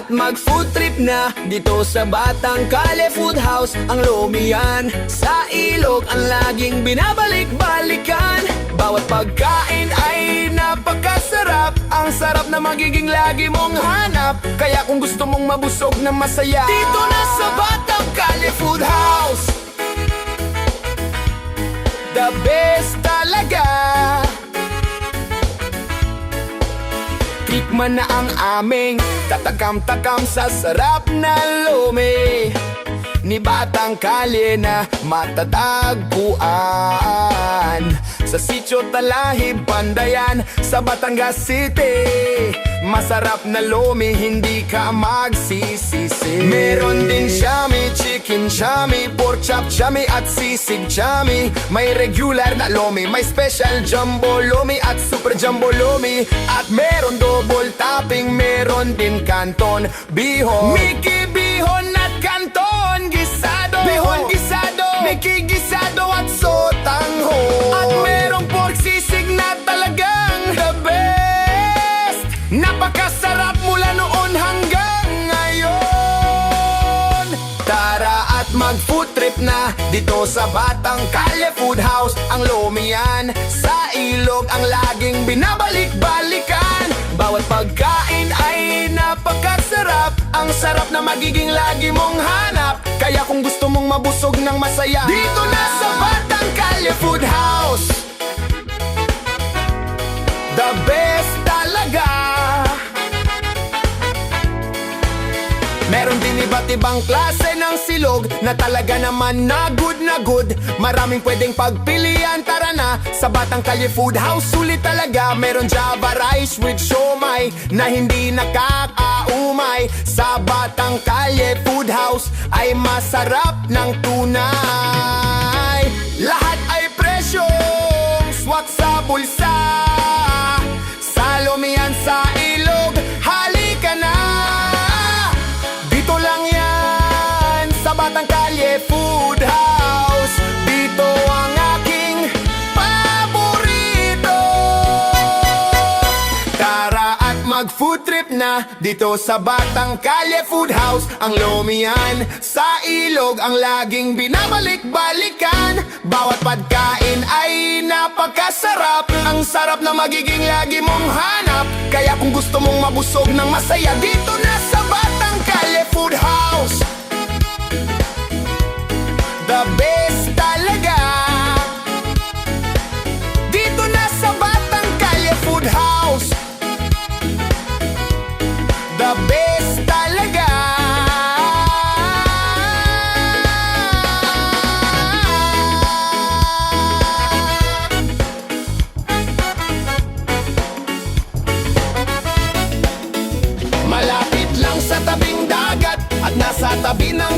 at mag-food trip na dito sa Batang Kalye Food House. Ang Lomi yan, sa ilog ang laging binabalik-balikan. Bawat pagkain ay napakasarap, ang sarap na magiging lagi mong hanap. Kaya kung gusto mong mabusog na masaya, dito na sa Batang Kalye Food House. The best talaga. Tikman na ang aming tatakam-takam sa sarap na lomi ni Batang Kalye na matatagpuan sa Sitio Talahib, Pandayan, sa Batangas City. Masarap na lomi, hindi ka magsisisi. Meron din shami, chicken shami, pork chop shami at sisig shami. May regular na lomi, may special jumbo lomi at super jumbo lomi. At meron double topping, meron din canton bihon, Mickey bihon at canton gisado, bihon gisado, Mickey gisado at sotangho. At merong pork sisig na talagang the best. Napakasarap mula noon hanggang ngayon. Tara at mag-food trip na dito sa Batang Kalye Food House. Ang lomi yan, sa ilog ang laging binabalik-balikan. Bawat pagkain ay napakasarap, ang sarap na magiging lagi mong hanap. Kaya kung gusto mong mabusog ng masaya, dito na sa Batang Kalye Food House. The best talaga. Meron din iba't ibang klase ng silog na talaga naman na good na good. Maraming pwedeng pagpilian, tara na sa Batang Kalye Food House. Sulit talaga, meron Java rice with siomai na hindi nakakaumay. Sa Batang Kalye Food House ay masarap ng tunay. Lahat ay presyong swak sa bulsa. Sa lomihan sa ilog, halika na. Dito lang yan sa Batang Kalye Food House. Dito ang aking paborito. Tara at mag-food trip na dito sa Batang Kalye Food House. Ang lomi yan, sa ilog ang laging binabalik-balikan. Bawat pagkain ay napakasarap, ang sarap na magiging lagi mong hanap. Kaya kung gusto mong mabusog ng masaya, dito na sa Batang Kalye Food House. The best talaga. Dito na sa Batang Kalye Food House. The best talaga. Malapit lang sa tabing dagat at nasa tabi ng